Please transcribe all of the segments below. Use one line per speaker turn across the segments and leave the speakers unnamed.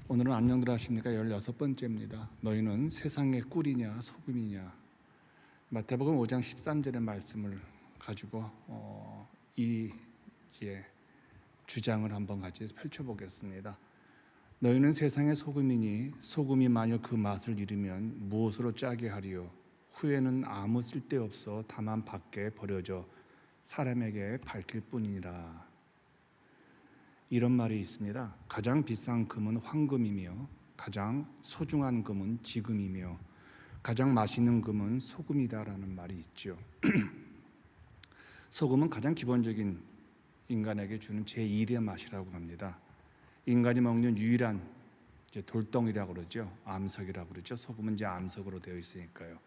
오늘은 안녕들 하십니까? 16번째입니다. 너희는 세상의 꿀이냐 소금이냐. 마태복음 5장 13절의 말씀을 가지고 이 주장을 한번 같이 펼쳐보겠습니다. 너희는 세상의 소금이니 소금이 만일 그 맛을 잃으면 무엇으로 짜게 하리요? 후에는 아무 쓸데없어 다만 밖에 버려져 사람에게 밝힐 뿐이니라. 이런 말이 있습니다. 가장 비싼 금은 황금이며 가장 소중한 금은 지금이며 가장 맛있는 금은 소금이다라는 말이 있죠. 소금은 가장 기본적인 인간에게 주는 제1의 맛이라고 합니다. 인간이 먹는 유일한 돌덩이라고 그러죠. 암석이라고 그러죠. 소금은 이제 암석으로 되어 있으니까요.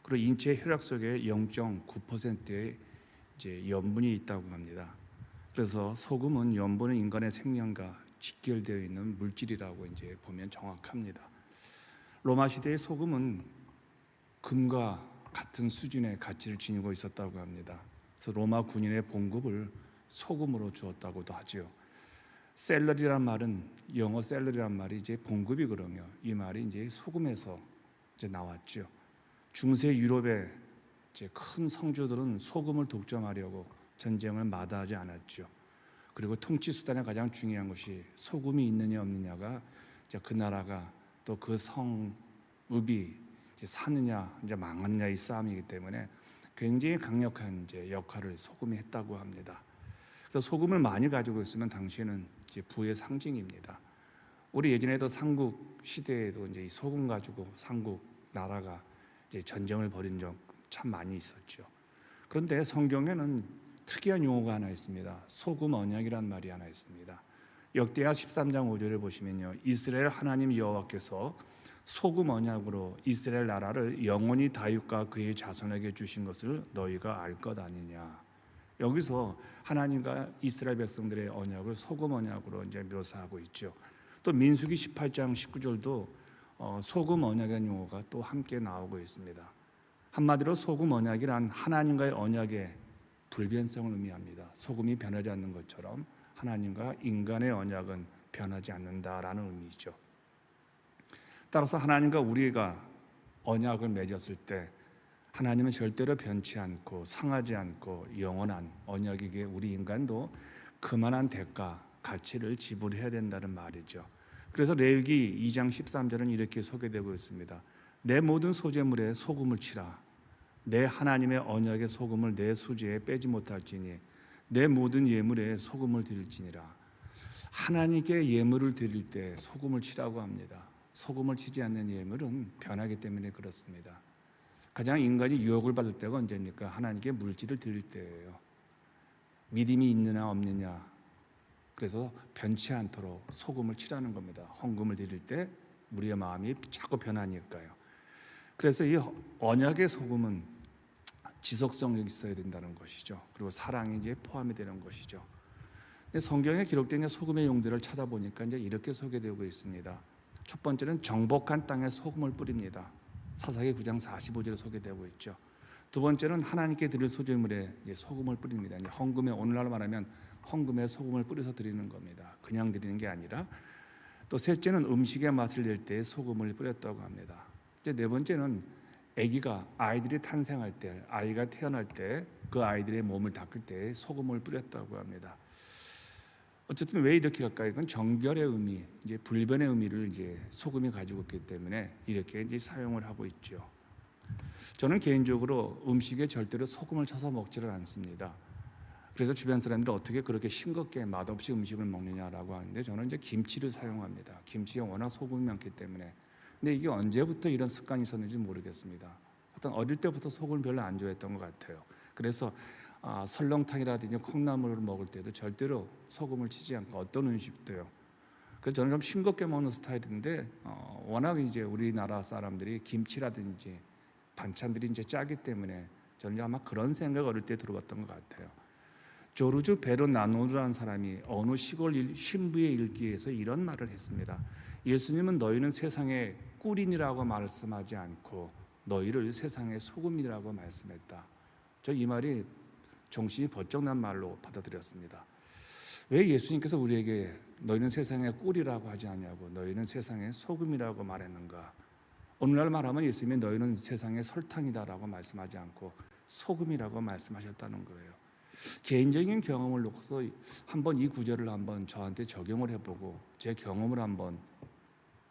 그리고 인체 혈액 속에 0.9%의 염분이 있다고 합니다. 그래서 소금은 염분은 인간의 생명과 직결되어 있는 물질이라고 보면 정확합니다. 로마 시대의 소금은 금과 같은 수준의 가치를 지니고 있었다고 합니다. 그래서 로마 군인의 봉급을 소금으로 주었다고도 하죠. 셀러리란 말은 영어 셀러리란 말이 봉급이거든요. 이 말이 소금에서 나왔죠. 중세 유럽의 큰 성주들은 소금을 독점하려고 전쟁을 마다하지 않았죠. 그리고 통치 수단의 가장 중요한 것이 소금이 있느냐 없느냐가 그 나라가 또 그 성읍이 사느냐 망하느냐의 싸움이기 때문에 굉장히 강력한 역할을 소금이 했다고 합니다. 그래서 소금을 많이 가지고 있으면 당시에는 부의 상징입니다. 우리 예전에도 삼국 시대에도 이 소금 가지고 삼국 나라가 전쟁을 벌인 적 참 많이 있었죠. 그런데 성경에는 특이한 용어가 하나 있습니다. 소금 언약이란 말이 하나 있습니다. 역대하 13장 5절에 보시면요, 이스라엘 하나님 여호와께서 소금 언약으로 이스라엘 나라를 영원히 다윗과 그의 자손에게 주신 것을 너희가 알 것 아니냐. 여기서 하나님과 이스라엘 백성들의 언약을 소금 언약으로 묘사하고 있죠. 또 민수기 18장 19절도 소금 언약이라는 용어가 또 함께 나오고 있습니다. 한마디로 소금 언약이란 하나님과의 언약의 불변성을 의미합니다. 소금이 변하지 않는 것처럼 하나님과 인간의 언약은 변하지 않는다라는 의미죠. 따라서 하나님과 우리가 언약을 맺었을 때 하나님은 절대로 변치 않고 상하지 않고 영원한 언약이기에 우리 인간도 그만한 대가, 가치를 지불해야 된다는 말이죠. 그래서 레위기 2장 13절은 이렇게 소개되고 있습니다. 내 모든 소재물에 소금을 치라. 내 하나님의 언약의 소금을 내 수제에 빼지 못할지니 내 모든 예물에 소금을 드릴지니라. 하나님께 예물을 드릴 때 소금을 치라고 합니다. 소금을 치지 않는 예물은 변하기 때문에 그렇습니다. 가장 인간이 유혹을 받을 때가 언제입니까? 하나님께 물질을 드릴 때예요. 믿음이 있느냐 없느냐. 그래서 변치 않도록 소금을 치라는 겁니다. 헌금을 드릴 때 우리의 마음이 자꾸 변하니까요. 그래서 이 언약의 소금은 지속성이 있어야 된다는 것이죠. 그리고 사랑이 포함이 되는 것이죠. 근데 성경에 기록된 소금의 용도를 찾아보니까 이렇게 소개되고 있습니다. 첫 번째는 정복한 땅에 소금을 뿌립니다. 사사기 9장 45절에 소개되고 있죠. 두 번째는 하나님께 드릴 소재물에 소금을 뿌립니다. 헌금에 오늘날 말하면 헌금에 소금을 뿌려서 드리는 겁니다. 그냥 드리는 게 아니라. 또 셋째는 음식의 맛을 낼 때 소금을 뿌렸다고 합니다. 이제 네 번째는 아이들이 탄생할 때, 아이가 태어날 때 그 아이들의 몸을 닦을 때 소금을 뿌렸다고 합니다. 어쨌든 왜 이렇게 할까요? 이건 정결의 의미, 불변의 의미를 소금이 가지고 있기 때문에 이렇게 사용을 하고 있죠. 저는 개인적으로 음식에 절대로 소금을 쳐서 먹지를 않습니다. 그래서 주변 사람들이 어떻게 그렇게 싱겁게 맛없이 음식을 먹느냐라고 하는데 저는 김치를 사용합니다. 김치에 워낙 소금이 많기 때문에. 근데 이게 언제부터 이런 습관이 있었는지 모르겠습니다. 어릴 때부터 소금을 별로 안 좋아했던 것 같아요. 그래서 설렁탕이라든지 콩나물을 먹을 때도 절대로 소금을 치지 않고 어떤 음식도요. 그래서 저는 좀 싱겁게 먹는 스타일인데 워낙 우리나라 사람들이 김치라든지 반찬들이 짜기 때문에 저는 아마 그런 생각 어릴 때 들어봤던 것 같아요. 조르주 베르나노라는 사람이 어느 시골 신부의 일기에서 이런 말을 했습니다. 예수님은 너희는 세상의 꿀이라고 말씀하지 않고 너희를 세상의 소금이라고 말씀했다. 저 이 말이 정신이 번쩍 난 말로 받아들였습니다. 왜 예수님께서 우리에게 너희는 세상의 꿀이라고 하지 않냐고 너희는 세상의 소금이라고 말했는가? 오늘날 말하면 예수님이 너희는 세상의 설탕이다라고 말씀하지 않고 소금이라고 말씀하셨다는 거예요. 개인적인 경험을 놓고서 한번 이 구절을 한번 저한테 적용을 해보고 제 경험을 한번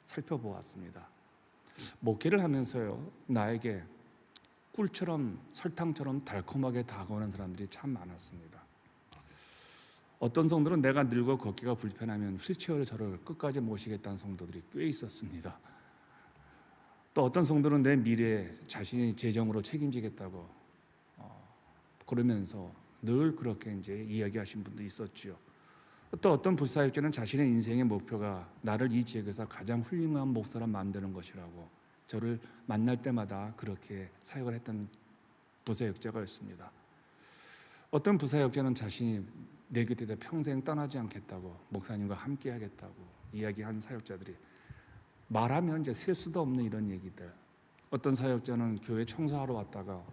살펴보았습니다. 목회를 하면서요, 나에게 꿀처럼 설탕처럼 달콤하게 다가오는 사람들이 참 많았습니다. 어떤 성도들은 내가 늙어 걷기가 불편하면 휠체어로 저를 끝까지 모시겠다는 성도들이 꽤 있었습니다. 또 어떤 성도는 내 미래에 자신이 재정으로 책임지겠다고 그러면서 늘 그렇게 이제 이야기하신 분도 있었죠. 또 어떤 부사역자는 자신의 인생의 목표가 나를 이 지역에서 가장 훌륭한 목사로 만드는 것이라고 저를 만날 때마다 그렇게 사역을 했던 부사역자가 있습니다. 어떤 부사역자는 자신이 내 곁에서 평생 떠나지 않겠다고 목사님과 함께 하겠다고 이야기한 사역자들이 말하면 이제 셀 수도 없는 이런 얘기들. 어떤 사역자는 교회 청소하러 왔다가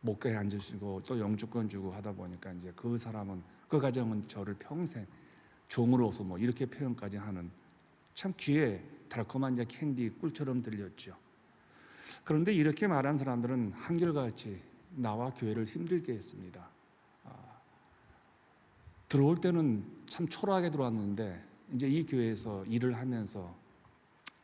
목가에 앉으시고 또 영주권 주고 하다 보니까 이제 그 사람은 그 가정은 저를 평생 종으로서 뭐 이렇게 표현까지 하는 참 귀에 달콤한 이제 캔디 꿀처럼 들렸죠. 그런데 이렇게 말한 사람들은 한결같이 나와 교회를 힘들게 했습니다. 들어올 때는 참 초라하게 들어왔는데 이제 이 교회에서 일을 하면서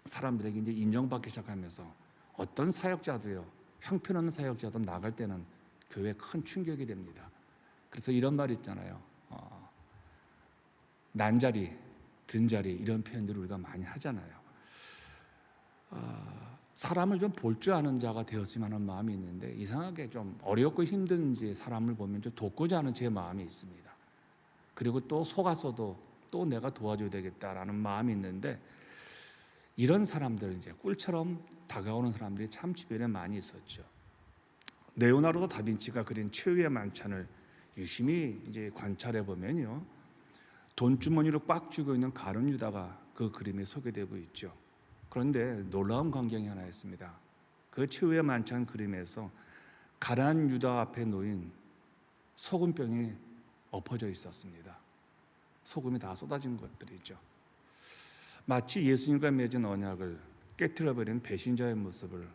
사람들에게 이제 인정받기 시작하면서 어떤 사역자도요, 형편없는 사역자도 나갈 때는 교회에 큰 충격이 됩니다. 그래서 이런 말 있잖아요. 난자리, 든자리 이런 표현들을 우리가 많이 하잖아요. 사람을 좀 볼 줄 아는 자가 되었으면 하는 마음이 있는데 이상하게 좀 어렵고 힘든지 사람을 보면 좀 돕고자 하는 제 마음이 있습니다. 그리고 또 속아서도 또 내가 도와줘야 되겠다라는 마음이 있는데 이런 사람들 이제 꿀처럼 다가오는 사람들이 참 주변에 많이 있었죠. 레오나르도 다빈치가 그린 최후의 만찬을 유심히 이제 관찰해 보면요, 돈주머니로 꽉 쥐고 있는 가룟 유다가 그 그림에 소개되고 있죠. 그런데 놀라운 광경이 하나 있습니다. 그 최후의 만찬 그림에서 가룟 유다 앞에 놓인 소금병이 엎어져 있었습니다. 소금이 다 쏟아진 것들이죠. 마치 예수님과 맺은 언약을 깨트려버린 배신자의 모습을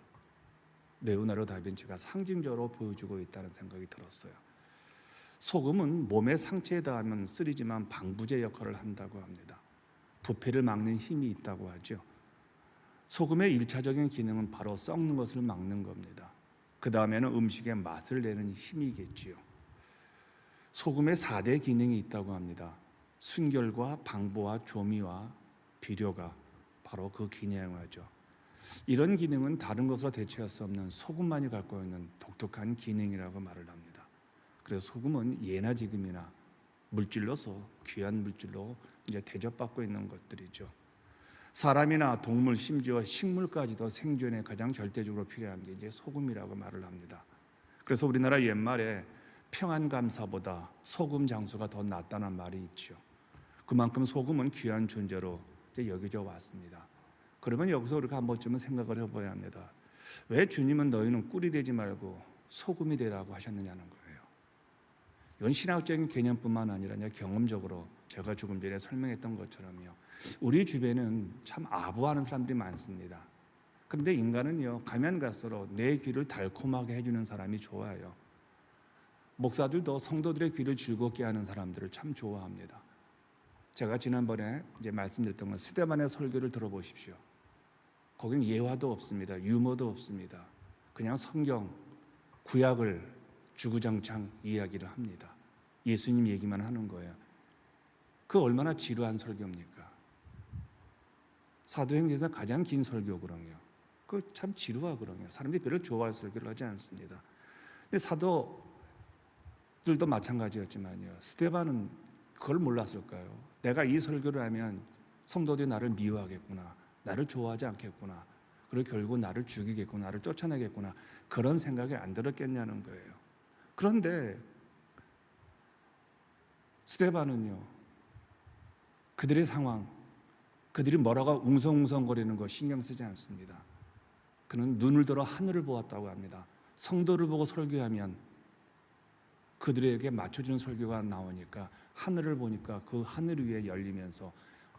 레오나르도 다빈치가 상징적으로 보여주고 있다는 생각이 들었어요. 소금은 몸의 상처에 닿으면 쓰리지만 방부제 역할을 한다고 합니다. 부패를 막는 힘이 있다고 하죠. 소금의 1차적인 기능은 바로 썩는 것을 막는 겁니다. 그 다음에는 음식의 맛을 내는 힘이겠지요. 소금의 4대 기능이 있다고 합니다. 순결과 방부와 조미와 비료가 바로 그 기능을 하죠. 이런 기능은 다른 것으로 대체할 수 없는 소금만이 갖고 있는 독특한 기능이라고 말을 합니다. 그래서 소금은 예나 지금이나 물질로서 귀한 물질로 이제 대접받고 있는 것들이죠. 사람이나 동물, 심지어 식물까지도 생존에 가장 절대적으로 필요한 게 이제 소금이라고 말을 합니다. 그래서 우리나라 옛말에 평안감사보다 소금 장수가 더 낫다는 말이 있죠. 그만큼 소금은 귀한 존재로 이제 여겨져 왔습니다. 그러면 여기서 우리가 한 번쯤은 생각을 해봐야 합니다. 왜 주님은 너희는 꿀이 되지 말고 소금이 되라고 하셨느냐는 거예요. 이건 신학적인 개념뿐만 아니라 경험적으로 제가 조금 전에 설명했던 것처럼요, 우리 주변에는 참 아부하는 사람들이 많습니다. 그런데 인간은요, 가면 갈수록 내 귀를 달콤하게 해주는 사람이 좋아요. 목사들도 성도들의 귀를 즐겁게 하는 사람들을 참 좋아합니다. 제가 지난번에 이제 말씀드렸던 건 스데반의 설교를 들어보십시오. 거긴 예화도 없습니다. 유머도 없습니다. 그냥 성경, 구약을 주구장창 이야기를 합니다. 예수님 얘기만 하는 거예요. 그 얼마나 지루한 설교입니까? 사도행전에서 가장 긴 설교거든요. 그 참 지루하거든요. 사람들이 별로 좋아할 설교를 하지 않습니다. 근데 사도들도 마찬가지였지만요, 스데반은 그걸 몰랐을까요? 내가 이 설교를 하면 성도들이 나를 미워하겠구나, 나를 좋아하지 않겠구나, 그리고 결국 나를 죽이겠구나, 나를 쫓아내겠구나, 그런 생각이 안 들었겠냐는 거예요. 그런데 스데반은요, 그들의 상황, 그들이 뭐라고 웅성웅성거리는 거 신경 쓰지 않습니다. 그는 눈을 들어 하늘을 보았다고 합니다. 성도를 보고 설교하면 그들에게 맞춰주는 설교가 나오니까 하늘을 보니까 그 하늘 위에 열리면서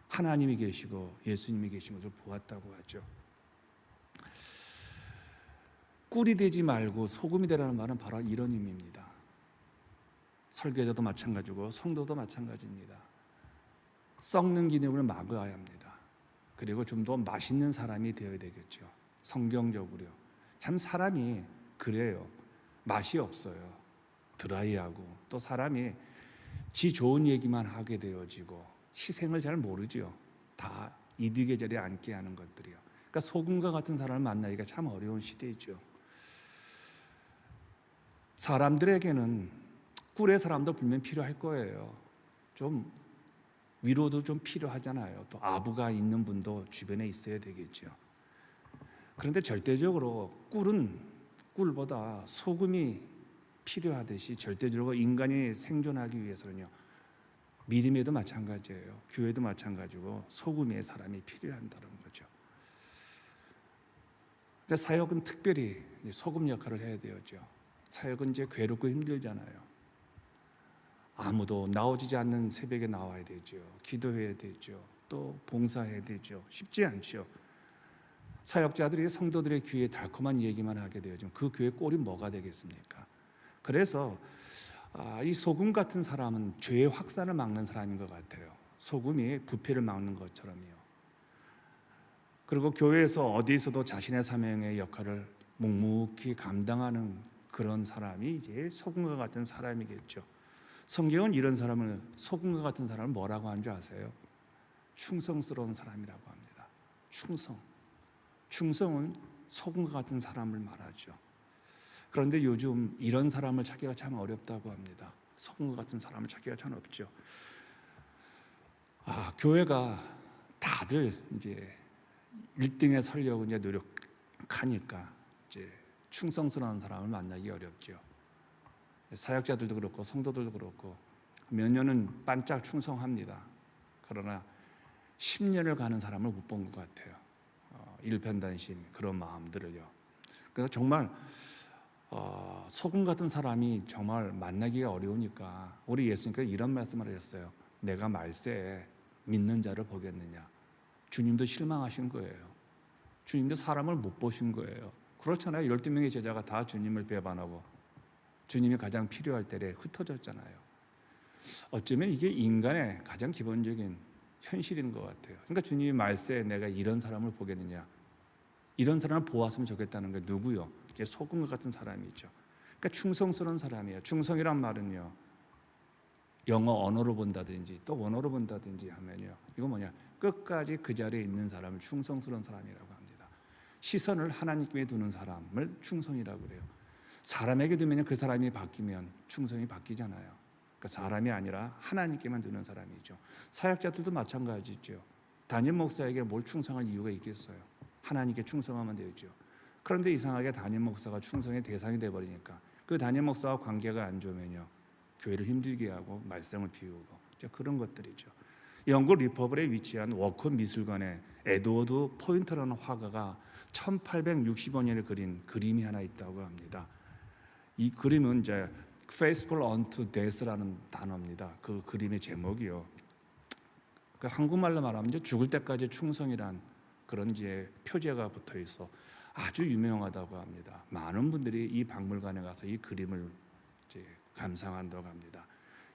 하나님이 계시고 예수님이 계신 것을 보았다고 하죠. 꿀이 되지 말고 소금이 되라는 말은 바로 이런 의미입니다. 설교자도 마찬가지고 성도도 마찬가지입니다. 썩는 기능을 막아야 합니다. 그리고 좀 더 맛있는 사람이 되어야 되겠죠. 성경적으로요. 참 사람이 그래요. 맛이 없어요. 드라이하고 또 사람이 지 좋은 얘기만 하게 되어지고 희생을 잘 모르죠. 다 이득의 자리에 앉게 하는 것들이요. 그러니까 소금과 같은 사람을 만나기가 참 어려운 시대이죠. 사람들에게는 꿀의 사람도 분명 필요할 거예요. 좀 위로도 좀 필요하잖아요. 또 아부가 있는 분도 주변에 있어야 되겠죠. 그런데 절대적으로 꿀보다 소금이 필요하듯이 절대적으로 인간이 생존하기 위해서는요, 믿음에도 마찬가지예요. 교회도 마찬가지고 소금의 사람이 필요한다는 거죠. 근데 사역은 특별히 소금 역할을 해야 되죠. 사역은 이제 괴롭고 힘들잖아요. 아무도 나오지 않는 새벽에 나와야 되죠. 기도해야 되죠. 또 봉사해야 되죠. 쉽지 않죠. 사역자들이 성도들의 귀에 달콤한 얘기만 하게 되죠. 그 교회 꼴이 뭐가 되겠습니까? 그래서 이 소금 같은 사람은 죄의 확산을 막는 사람인 것 같아요. 소금이 부패를 막는 것처럼요. 그리고 교회에서 어디서도 자신의 사명의 역할을 묵묵히 감당하는 그런 사람이 이제 소금과 같은 사람이겠죠. 성경은 이런 사람을, 소금과 같은 사람을 뭐라고 하는 줄 아세요? 충성스러운 사람이라고 합니다. 충성은 소금과 같은 사람을 말하죠. 그런데 요즘 이런 사람을 찾기가 참 어렵다고 합니다. 소금과 같은 사람을 찾기가 참 어렵죠. 교회가 다들 이제 1등에 서려고 이제 노력하니까 이제 충성스러운 사람을 만나기 어렵죠. 사역자들도 그렇고 성도들도 그렇고 몇 년은 반짝 충성합니다. 그러나 10년을 가는 사람을 못 본 것 같아요. 일편단심 그런 마음들을요. 그래서 정말 소금 같은 사람이 정말 만나기가 어려우니까 우리 예수님께서 이런 말씀을 하셨어요. 내가 말세에 믿는 자를 보겠느냐. 주님도 실망하신 거예요. 주님도 사람을 못 보신 거예요. 그렇잖아요. 12명의 제자가 다 주님을 배반하고 주님이 가장 필요할 때에 흩어졌잖아요. 어쩌면 이게 인간의 가장 기본적인 현실인 것 같아요. 그러니까 주님이 말세에 내가 이런 사람을 보겠느냐, 이런 사람을 보았으면 좋겠다는 게 누구요? 이제 소금과 같은 사람이죠. 그러니까 충성스러운 사람이에요. 충성이란 말은요, 영어 언어로 본다든지 또 원어로 본다든지 하면요, 이거 뭐냐, 끝까지 그 자리에 있는 사람을 충성스러운 사람이라고 합니다. 시선을 하나님께 두는 사람을 충성이라고 그래요. 사람에게 두면 그 사람이 바뀌면 충성이 바뀌잖아요. 그러니까 사람이 아니라 하나님께만 두는 사람이죠. 사역자들도 마찬가지죠. 담임 목사에게 뭘 충성할 이유가 있겠어요? 하나님께 충성하면 되죠. 그런데 이상하게 담임 목사가 충성의 대상이 돼버리니까 그 담임 목사와 관계가 안 좋으면요, 교회를 힘들게 하고 말썽을 피우고 그런 것들이죠. 영국 리퍼블에 위치한 워커 미술관에 에드워드 포인터라는 화가가 1865년에 그린 그림이 하나 있다고 합니다. 이 그림은 이제 Faithful unto Death라는 단어입니다. 그 그림의 제목이요. 그 한국말로 말하면 이제 죽을 때까지 충성이란 그런 이제 표제가 붙어 있어 아주 유명하다고 합니다. 많은 분들이 이 박물관에 가서 이 그림을 이제 감상한다고 합니다.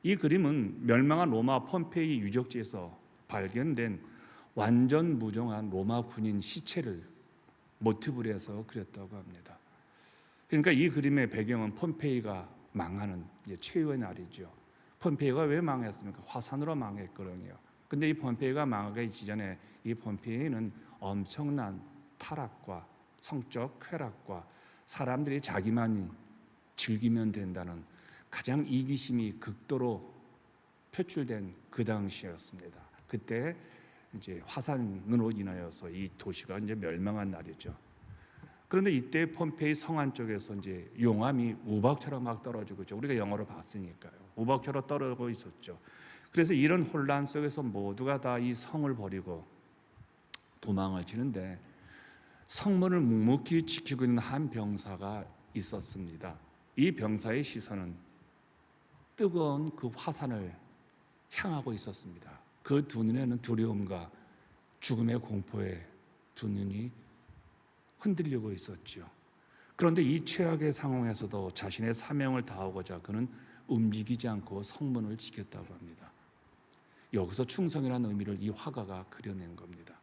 이 그림은 멸망한 로마 폼페이 유적지에서 발견된 완전 무정한 로마 군인 시체를 모티브로 해서 그렸다고 합니다. 그러니까 이 그림의 배경은 폼페이가 망하는 이제 최후의 날이죠. 폼페이가 왜 망했습니까? 화산으로 망했거든요. 근데 이 폼페이가 망하기 이전에 이 폼페이는 엄청난 타락과 성적 쾌락과 사람들이 자기만 즐기면 된다는 가장 이기심이 극도로 표출된 그 당시였습니다. 그때 이제 화산으로 인하여서 이 도시가 이제 멸망한 날이죠. 그런데 이때 폼페이 성안 쪽에서 이제 용암이 우박처럼 막 떨어지고 있죠. 우리가 영어로 봤으니까요. 우박처럼 떨어지고 있었죠. 그래서 이런 혼란 속에서 모두가 다 이 성을 버리고 도망을 치는데 성문을 묵묵히 지키고 있는 한 병사가 있었습니다. 이 병사의 시선은 뜨거운 그 화산을 향하고 있었습니다. 그 두 눈에는 두려움과 죽음의 공포에 두 눈이 흔들리고 있었죠. 그런데 이 최악의 상황에서도 자신의 사명을 다하고자 그는 움직이지 않고 성문을 지켰다고 합니다. 여기서 충성이라는 의미를 이 화가가 그려낸 겁니다.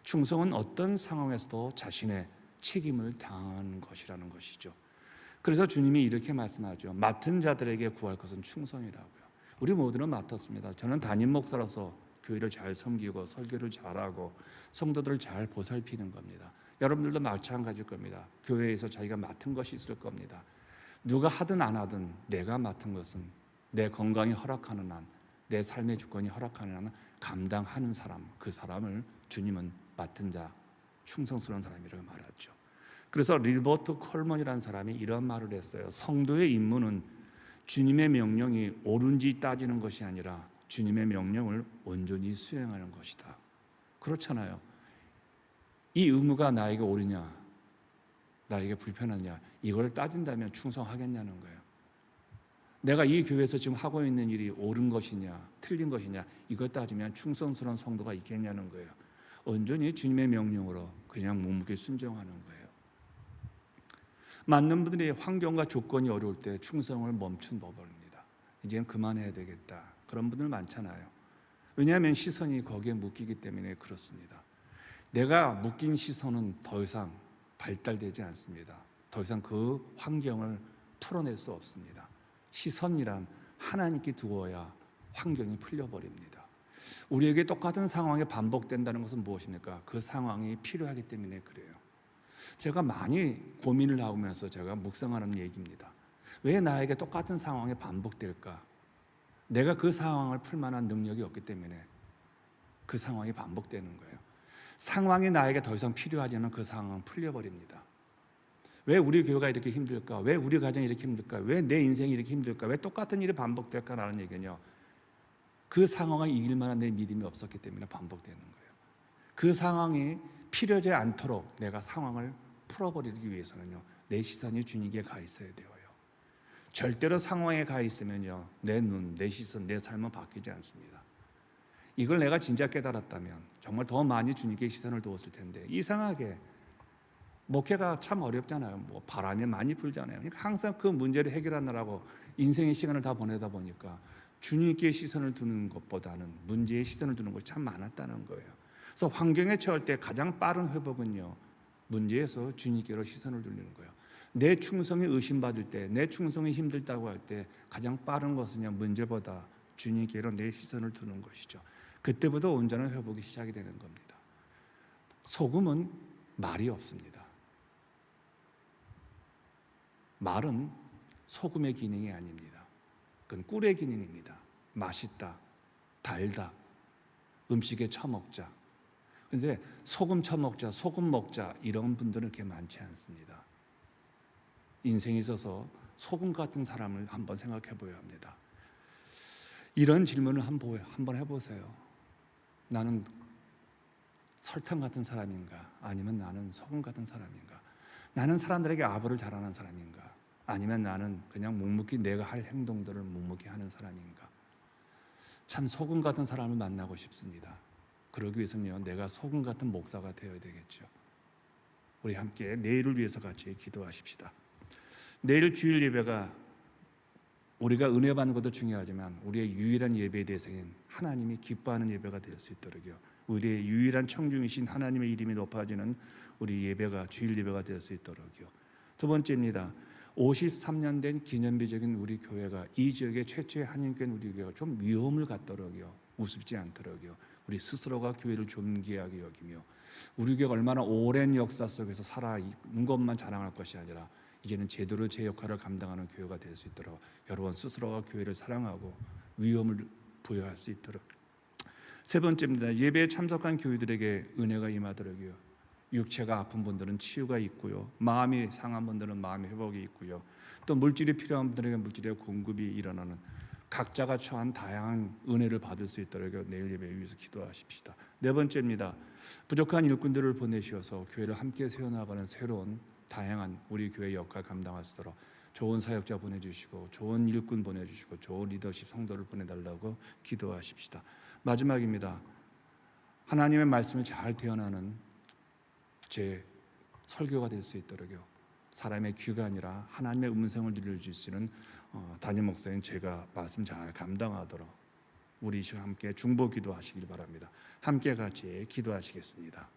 충성은 어떤 상황에서도 자신의 책임을 다하는 것이라는 것이죠. 그래서 주님이 이렇게 말씀하죠. 맡은 자들에게 구할 것은 충성이라고요. 우리 모두는 맡았습니다. 저는 담임 목사로서 교회를 잘 섬기고 설교를 잘하고 성도들을 잘 보살피는 겁니다. 여러분들도 마찬가지일 겁니다. 교회에서 자기가 맡은 것이 있을 겁니다. 누가 하든 안 하든 내가 맡은 것은 내 건강이 허락하는 한, 내 삶의 주권이 허락하는 한 감당하는 사람, 그 사람을 주님은 맡은 자, 충성스러운 사람이라고 말하죠. 그래서 릴버트 콜먼이라는 사람이 이런 말을 했어요. 성도의 임무는 주님의 명령이 옳은지 따지는 것이 아니라 주님의 명령을 온전히 수행하는 것이다. 그렇잖아요. 이 의무가 나에게 옳으냐, 나에게 불편하냐, 이걸 따진다면 충성하겠냐는 거예요. 내가 이 교회에서 지금 하고 있는 일이 옳은 것이냐, 틀린 것이냐, 이걸 따지면 충성스러운 성도가 있겠냐는 거예요. 온전히 주님의 명령으로 그냥 묵묵히 순종하는 거예요. 많은 분들이 환경과 조건이 어려울 때 충성을 멈춘 법입니다. 이제는 그만해야 되겠다. 그런 분들 많잖아요. 왜냐하면 시선이 거기에 묶이기 때문에 그렇습니다. 내가 묶인 시선은 더 이상 발달되지 않습니다. 더 이상 그 환경을 풀어낼 수 없습니다. 시선이란 하나님께 두어야 환경이 풀려버립니다. 우리에게 똑같은 상황이 반복된다는 것은 무엇입니까? 그 상황이 필요하기 때문에 그래요. 제가 많이 고민을 하면서 제가 묵상하는 얘기입니다. 왜 나에게 똑같은 상황이 반복될까? 내가 그 상황을 풀 만한 능력이 없기 때문에 그 상황이 반복되는 거예요. 상황이 나에게 더 이상 필요하지 않으면 그 상황은 풀려버립니다. 왜 우리 교회가 이렇게 힘들까? 왜 우리 가정이 이렇게 힘들까? 왜 내 인생이 이렇게 힘들까? 왜 똑같은 일이 반복될까라는 얘기는요, 그 상황을 이길 만한 내 믿음이 없었기 때문에 반복되는 거예요. 그 상황이 필요하지 않도록 내가 상황을 풀어버리기 위해서는요, 내 시선이 주님께 가 있어야 돼요. 절대로 상황에 가 있으면요, 내 눈, 내 시선, 내 삶은 바뀌지 않습니다. 이걸 내가 진짜 깨달았다면 정말 더 많이 주님께 시선을 두었을 텐데, 이상하게 목회가 참 어렵잖아요. 뭐 바람이 많이 불잖아요. 그러니까 항상 그 문제를 해결하느라고 인생의 시간을 다 보내다 보니까 주님께 시선을 두는 것보다는 문제에 시선을 두는 것이 참 많았다는 거예요. 그래서 환경에 처할 때 가장 빠른 회복은요, 문제에서 주님께로 시선을 돌리는 거예요. 내 충성이 의심받을 때, 내 충성이 힘들다고 할 때 가장 빠른 것은요, 문제보다 주님께로 내 시선을 두는 것이죠. 그때부터 온전한 회복이 시작이 되는 겁니다. 소금은 말이 없습니다. 말은 소금의 기능이 아닙니다. 그건 꿀의 기능입니다. 맛있다, 달다, 음식에 처먹자. 그런데 소금 처먹자, 소금 먹자 이런 분들은 그렇게 많지 않습니다. 인생에 있어서 소금 같은 사람을 한번 생각해 보아야 합니다. 이런 질문을 한번 해보세요. 나는 설탕 같은 사람인가? 아니면 나는 소금 같은 사람인가? 나는 사람들에게 아부를 잘하는 사람인가? 아니면 나는 그냥 묵묵히 내가 할 행동들을 묵묵히 하는 사람인가? 참 소금 같은 사람을 만나고 싶습니다. 그러기 위해서는요, 내가 소금 같은 목사가 되어야 되겠죠. 우리 함께 내일을 위해서 같이 기도하십시다. 내일 주일 예배가 우리가 은혜 받는 것도 중요하지만 우리의 유일한 예배의 대상인 하나님이 기뻐하는 예배가 될 수 있도록요, 우리의 유일한 청중이신 하나님의 이름이 높아지는 우리 예배가 주일 예배가 될 수 있도록요. 두 번째입니다. 53년 된 기념비적인 우리 교회가 이 지역의 최초의 한인교회 우리 교회가 좀 위험을 갖도록요, 우습지 않도록요, 우리 스스로가 교회를 존귀하게 여기며 우리 교회가 얼마나 오랜 역사 속에서 살아있는 것만 자랑할 것이 아니라 이제는 제대로 제 역할을 감당하는 교회가 될 수 있도록 여러분 스스로가 교회를 사랑하고 위험을 부여할 수 있도록. 세 번째입니다. 예배에 참석한 교회들에게 은혜가 임하도록요, 육체가 아픈 분들은 치유가 있고요, 마음이 상한 분들은 마음의 회복이 있고요, 또 물질이 필요한 분들에게 물질의 공급이 일어나는 각자가 처한 다양한 은혜를 받을 수 있도록 내일 예배에 위해서 기도하십시다. 네 번째입니다. 부족한 일꾼들을 보내셔서 교회를 함께 세워나가는 새로운 다양한 우리 교회 역할 감당할 수 있도록 좋은 사역자 보내주시고 좋은 일꾼 보내주시고 좋은 리더십 성도를 보내달라고 기도하십시다. 마지막입니다. 하나님의 말씀을 잘 대언하는 제 설교가 될 수 있도록요, 사람의 귀가 아니라 하나님의 음성을 들려줄 수 있는 담임 목사인 제가 말씀 잘 감당하도록 우리 함께 중보 기도하시길 바랍니다. 함께 같이 기도하시겠습니다.